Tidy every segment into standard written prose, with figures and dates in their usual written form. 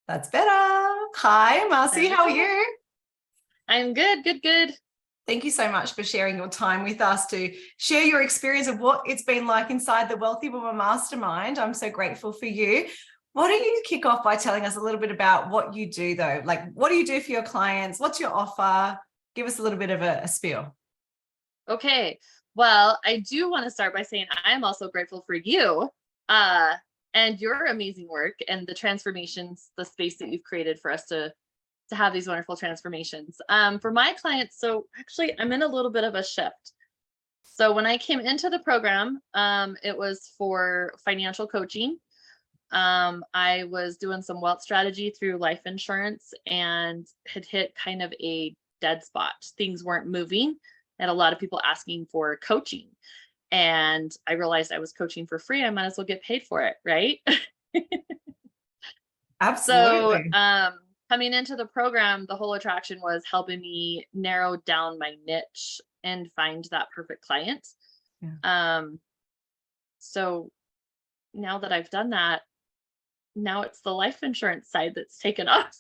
That's better. Hi, Marci. How are you? I'm good. Thank you so much for sharing your time with us to share your experience of what it's been like inside the Wealthy Woman Mastermind. I'm so grateful for you. Why don't you kick off by telling us a little bit about what you do, though? Like, what do you do for your clients? What's your offer? Give us a little bit of a spiel. Okay. Well, I do want to start by saying I am also grateful for you uh, and your amazing work and the transformations, the space that you've created for us to have these wonderful transformations. For my clients, so actually I'm in a little bit of a shift. So when I came into the program, it was for financial coaching. I was doing some wealth strategy through life insurance and had hit kind of a dead spot. Things weren't moving, and a lot of people asking for coaching. And I realized I was coaching for free. I might as well get paid for it, right? So Absolutely. coming into the program, the whole attraction was helping me narrow down my niche and find that perfect client. Yeah. So now that I've done that, now it's the life insurance side that's taken off.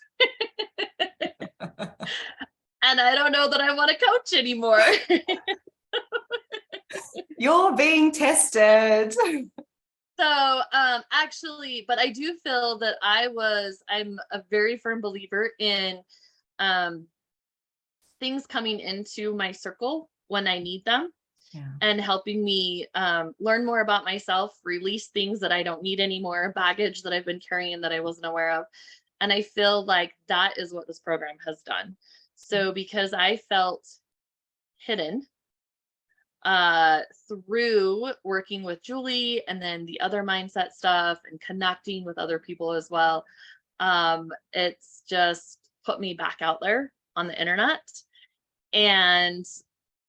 And I don't know that I want to coach anymore. You're being tested. So actually, but I do feel that I'm a very firm believer in um things coming into my circle when I need them. Yeah. And helping me learn more about myself, release things that I don't need anymore, baggage that I've been carrying that I wasn't aware of. And I feel like that is what this program has done. So because I felt hidden through working with Julie and then the other mindset stuff and connecting with other people as well, it's just put me back out there on the internet. And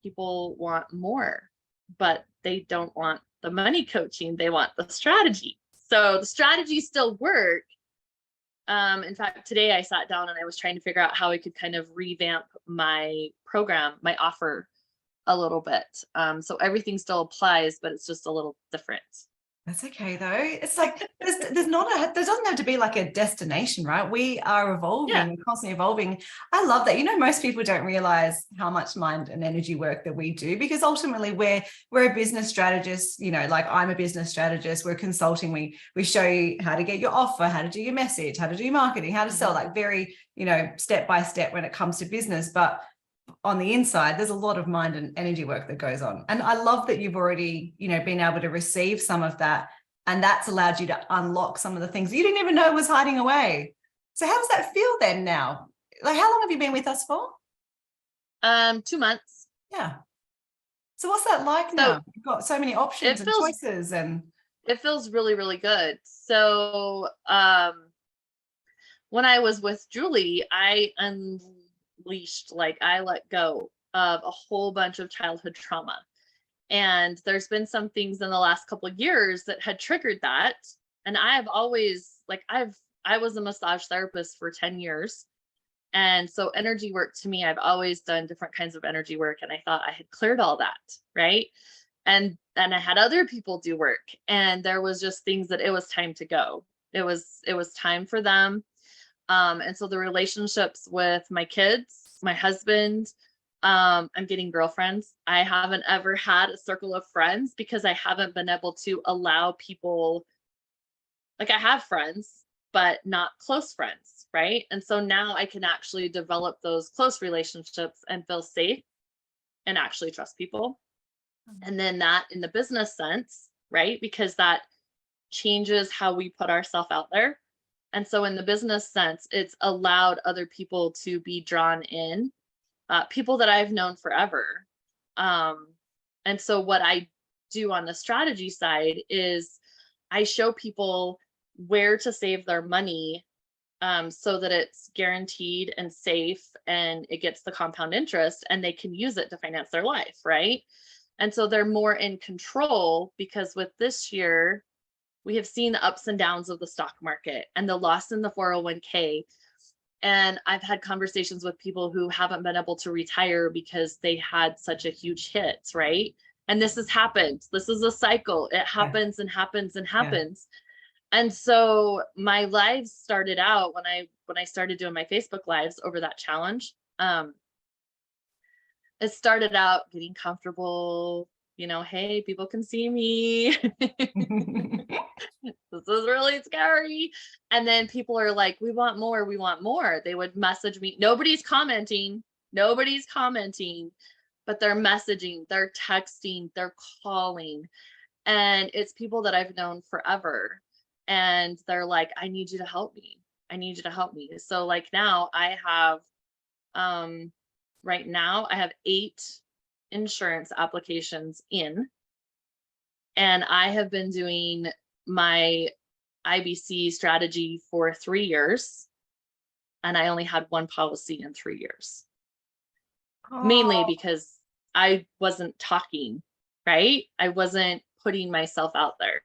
people want more, but they don't want the money coaching. They want the strategy. So the strategies still work. In fact, today I sat down and I was trying to figure out how I could kind of revamp my program, my offer a little bit. So everything still applies, but it's just a little different. That's okay though. It's like there doesn't have to be like a destination, right? We are evolving, Yeah. we're constantly evolving. I love that. Most people don't realize how much mind and energy work that we do because ultimately we're a business strategist, like I'm a business strategist, we're consulting, we show you how to get your offer, how to do your message, how to do marketing, how to sell, like very, step by step when it comes to business. But on the inside, there's a lot of mind and energy work that goes on. And I love that you've already, been able to receive some of that. And that's allowed you to unlock some of the things you didn't even know was hiding away. So how does that feel then now? Like, how long have you been with us for? 2 months. Yeah. So what's that like So now? You've got so many options it and feels choices and it feels really, really good. So when I was with Julie, I unleashed, like I let go of a whole bunch of childhood trauma. And there's been some things in the last couple of years that had triggered that. And I've always I was a massage therapist for 10 years. And so energy work to me, I've always done different kinds of energy work. And I thought I had cleared all that. Right. And then I had other people do work. And there was just things that it was time to go. It was time for them. And so the relationships with my kids, my husband, I'm getting girlfriends. I haven't ever had a circle of friends because I haven't been able to allow people, like I have friends, but not close friends, right? And so now I can actually develop those close relationships and feel safe and actually trust people. And then that in the business sense, right? Because that changes how we put ourselves out there. And so in the business sense, it's allowed other people to be drawn in, people that I've known forever. And so what I do on the strategy side is I show people where to save their money, so that it's guaranteed and safe and it gets the compound interest and they can use it to finance their life, right? And so they're more in control because with this year, we have seen the ups and downs of the stock market and the loss in the 401k. And I've had conversations with people who haven't been able to retire because they had such a huge hit, right? And this has happened. This is a cycle. It happens and happens and yeah. happens. And so my lives started out when I started doing my Facebook lives over that challenge. It started out getting comfortable, hey, people can see me. This is really scary. And then people are like, we want more, we want more. They would message me. Nobody's commenting, but they're messaging, they're texting, they're calling. And it's people that I've known forever. And they're like, I need you to help me. I need you to help me. So like now I have, right now I have 8 insurance applications in, and I have been doing my IBC strategy for 3 years, and I only had 1 policy in 3 years. Mainly Oh, because I wasn't talking, right? I wasn't putting myself out there.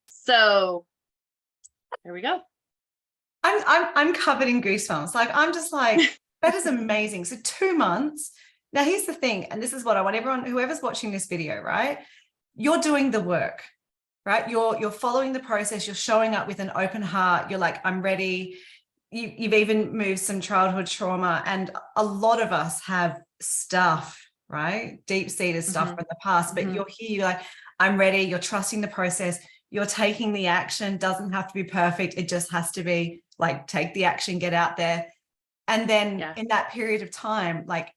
So there we go. I'm covered in goosebumps. Like, I'm just like, that is amazing. So 2 months. Now, here's the thing, and this is what I want everyone, whoever's watching this video, right? You're doing the work, right? You're following the process. You're showing up with an open heart. You're like, I'm ready. You've even moved some childhood trauma, and a lot of us have stuff, right? Deep-seated stuff from the past, but you're here, you're like, I'm ready. You're trusting the process. You're taking the action. Doesn't have to be perfect. It just has to be like, take the action, get out there. And then in that period of time, like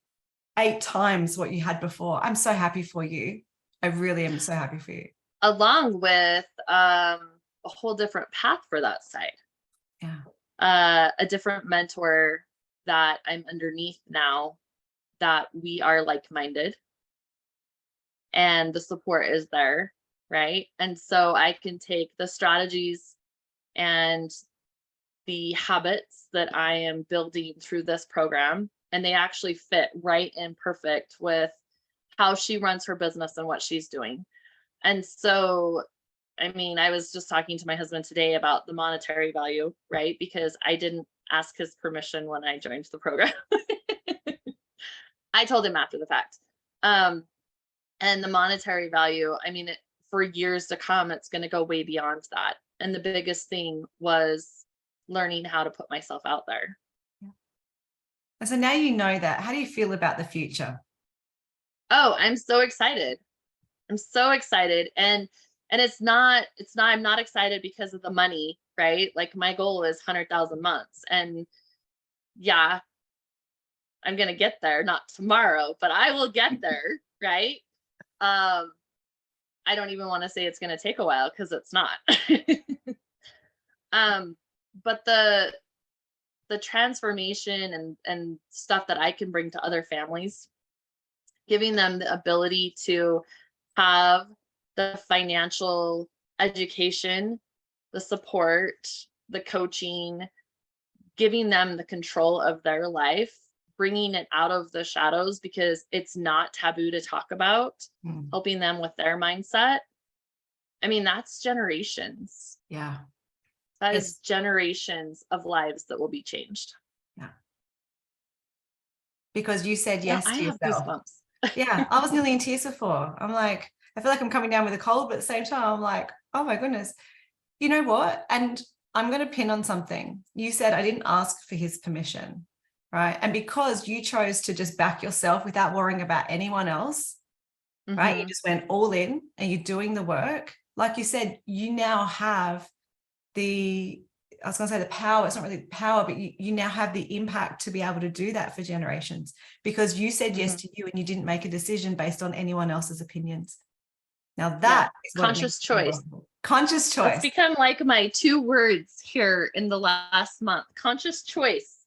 8 times what you had before. I'm so happy for you. I really am so happy for you. Along with a whole different path for that side. Yeah. A different mentor that I'm underneath now, that we are like-minded and the support is there, right? And so I can take the strategies and the habits that I am building through this program, and they actually fit right in perfect with how she runs her business and what she's doing. And so, I mean, I was just talking to my husband today about the monetary value, right? Because I didn't ask his permission when I joined the program. I told him after the fact. And the monetary value, I mean, for years to come, it's going to go way beyond that. And the biggest thing was learning how to put myself out there. And so now you know that. How do you feel about the future? Oh, I'm so excited. I'm so excited. And I'm not excited because of the money, right? Like, my goal is 100,000 months. And yeah, I'm going to get there, not tomorrow, but I will get there, right? I don't even want to say it's going to take a while, because it's not. But the transformation and stuff that I can bring to other families, giving them the ability to have the financial education, the support, the coaching, giving them the control of their life, bringing it out of the shadows because it's not taboo to talk about, helping them with their mindset. I mean, that's generations. Yeah. That is generations of lives that will be changed. Yeah. Because you said yes to yourself. Goosebumps. Yeah. I was nearly in tears before. I'm like, I feel like I'm coming down with a cold, but at the same time, I'm like, oh my goodness. You know what? And I'm going to pin on something. You said I didn't ask for his permission, right? And because you chose to just back yourself without worrying about anyone else, right? You just went all in and you're doing the work. Like you said, you now have I was going to say the power. It's not really power, but you now have the impact to be able to do that for generations, because you said yes to you and you didn't make a decision based on anyone else's opinions. Now that is conscious choice. Conscious choice. It's become like my 2 words here in the last month. Conscious choice.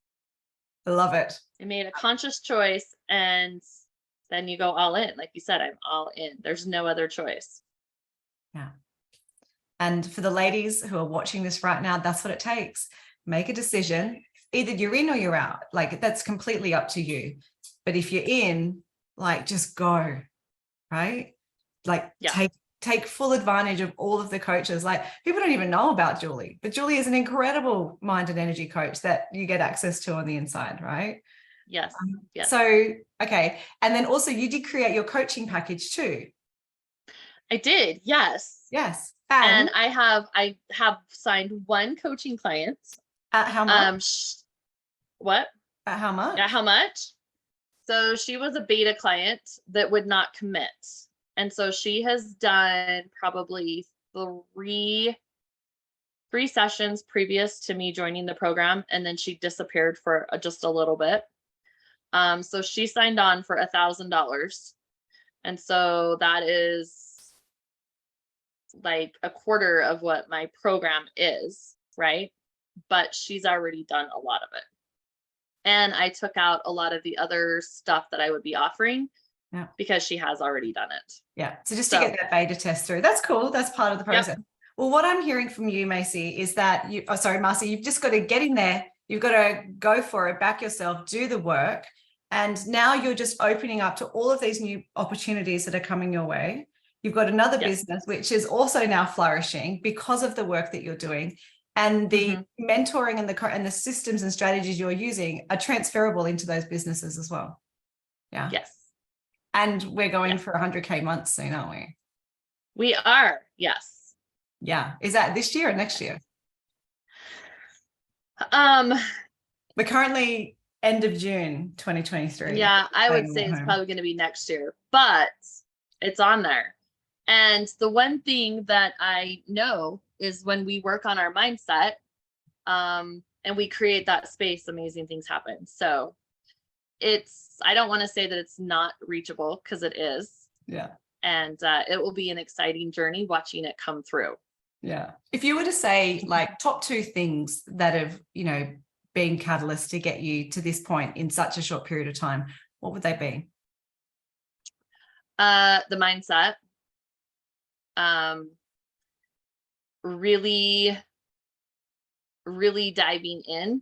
I love it. I made a conscious choice, and then you go all in. Like you said, I'm all in. There's no other choice. Yeah. And for the ladies who are watching this right now, that's what it takes. Make a decision. Either you're in or you're out. Like, that's completely up to you. But if you're in, like, just go, right? Like, take full advantage of all of the coaches. Like, people don't even know about Julie, but Julie is an incredible mind and energy coach that you get access to on the inside, right? Yes. Yes. So, okay. And then also you did create your coaching package too. I did. Yes. Yes. And I have signed one coaching client. At how much? What? At how much? At how much? So she was a beta client that would not commit. And so she has done probably three sessions previous to me joining the program. And then she disappeared for just a little bit. So she signed on for $1,000. And so that is like a quarter of what my program is, right? But she's already done a lot of it. And I took out a lot of the other stuff that I would be offering because she has already done it. Yeah. So just to get that beta test through, that's cool. That's part of the process. Yep. Well, what I'm hearing from you, Macy, is that Marci, you've just got to get in there. You've got to go for it, back yourself, do the work. And now you're just opening up to all of these new opportunities that are coming your way. You've got another business, which is also now flourishing because of the work that you're doing. And the mentoring and the systems and strategies you're using are transferable into those businesses as well. Yeah. Yes. And we're going for 100K months soon, aren't we? We are. Yes. Yeah. Is that this year or next year? We're currently end of June 2023. Yeah, I would say it's probably going to be next year, but it's on there. And the one thing that I know is when we work on our mindset, and we create that space, amazing things happen. So I don't want to say that it's not reachable, because it is. Yeah. And it will be an exciting journey watching it come through. Yeah. If you were to say like top 2 things that have, been catalyst to get you to this point in such a short period of time, what would they be? The mindset. Really diving in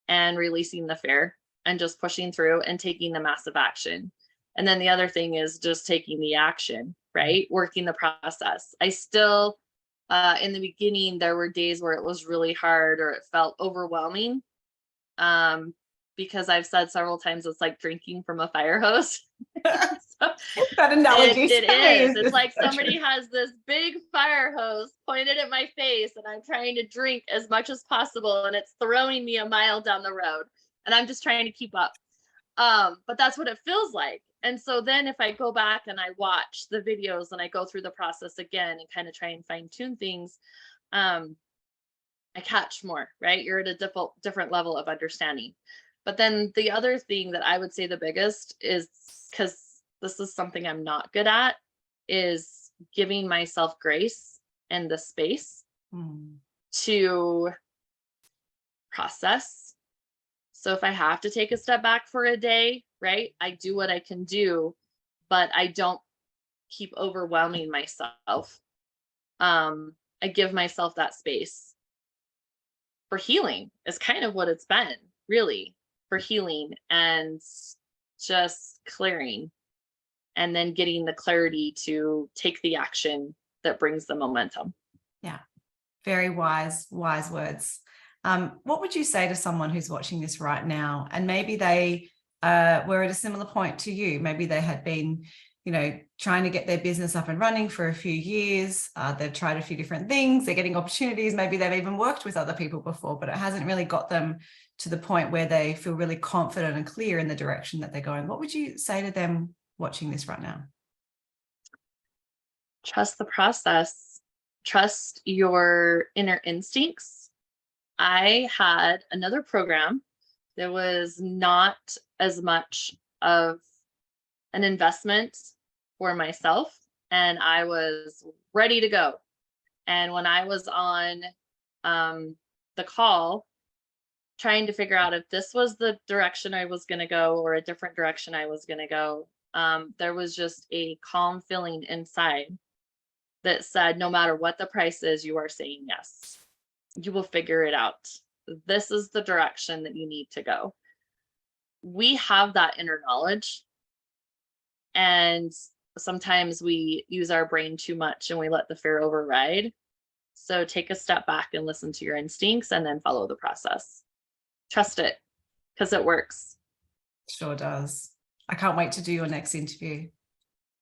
and releasing the fear and just pushing through and taking the massive action. And then the other thing is just taking the action, right? Working the process. I still, in the beginning, there were days where it was really hard or it felt overwhelming. Because I've said several times, it's like drinking from a fire hose. So that analogy. It is. It's like somebody has this big fire hose pointed at my face and I'm trying to drink as much as possible and it's throwing me a mile down the road and I'm just trying to keep up. But that's what it feels like. And so then if I go back and I watch the videos and I go through the process again and kind of try and fine tune things, I catch more, right? You're at a different level of understanding. But then the other thing that I would say the biggest is, because this is something I'm not good at, is giving myself grace and the space to process. So if I have to take a step back for a day, right, I do what I can do, but I don't keep overwhelming myself. I give myself that space for healing is kind of what it's been, really, for healing and just clearing and then getting the clarity to take the action that brings the momentum. Yeah. Very wise words. What would you say to someone who's watching this right now and maybe they were at a similar point to you? Maybe they had been, trying to get their business up and running for a few years. They've tried a few different things. They're getting opportunities. Maybe they've even worked with other people before, but it hasn't really got them to the point where they feel really confident and clear in the direction that they're going. What would you say to them watching this right now? Trust the process. Trust your inner instincts. I had another program that was not as much of an investment for myself, and I was ready to go. And when I was on the call trying to figure out if this was the direction I was going to go or a different direction I was going to go, there was just a calm feeling inside that said, no matter what the price is, you are saying yes. You will figure it out. This is the direction that you need to go. We have that inner knowledge. And sometimes we use our brain too much and we let the fear override. So take a step back and listen to your instincts and then follow the process. Trust it, because it works. Sure does. I can't wait to do your next interview.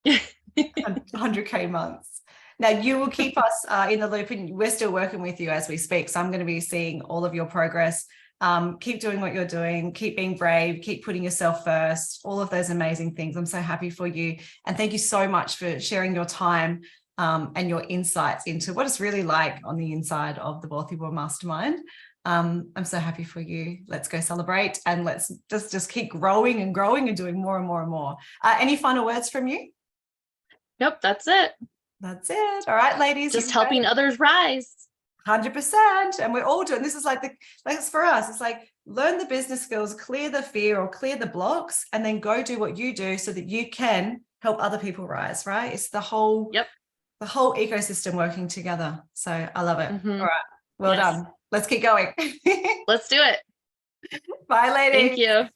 100K months. Now you will keep us in the loop, and we're still working with you as we speak. So I'm going to be seeing all of your progress. Keep doing what you're doing, keep being brave, keep putting yourself first, all of those amazing things. I'm so happy for you. And thank you so much for sharing your time and your insights into what it's really like on the inside of the Wealthy World Mastermind. I'm so happy for you. Let's go celebrate, and let's just keep growing and growing and doing more and more and more. Any final words from you? Nope, that's it. That's it. All right, ladies. Just helping others rise. 100%. And we're all doing this. Is like it's for us. It's like learn the business skills, clear the fear or clear the blocks, and then go do what you do so that you can help other people rise, right? It's the whole ecosystem working together. So I love it. All right. Well done. Let's keep going. Let's do it. Bye, ladies. Thank you.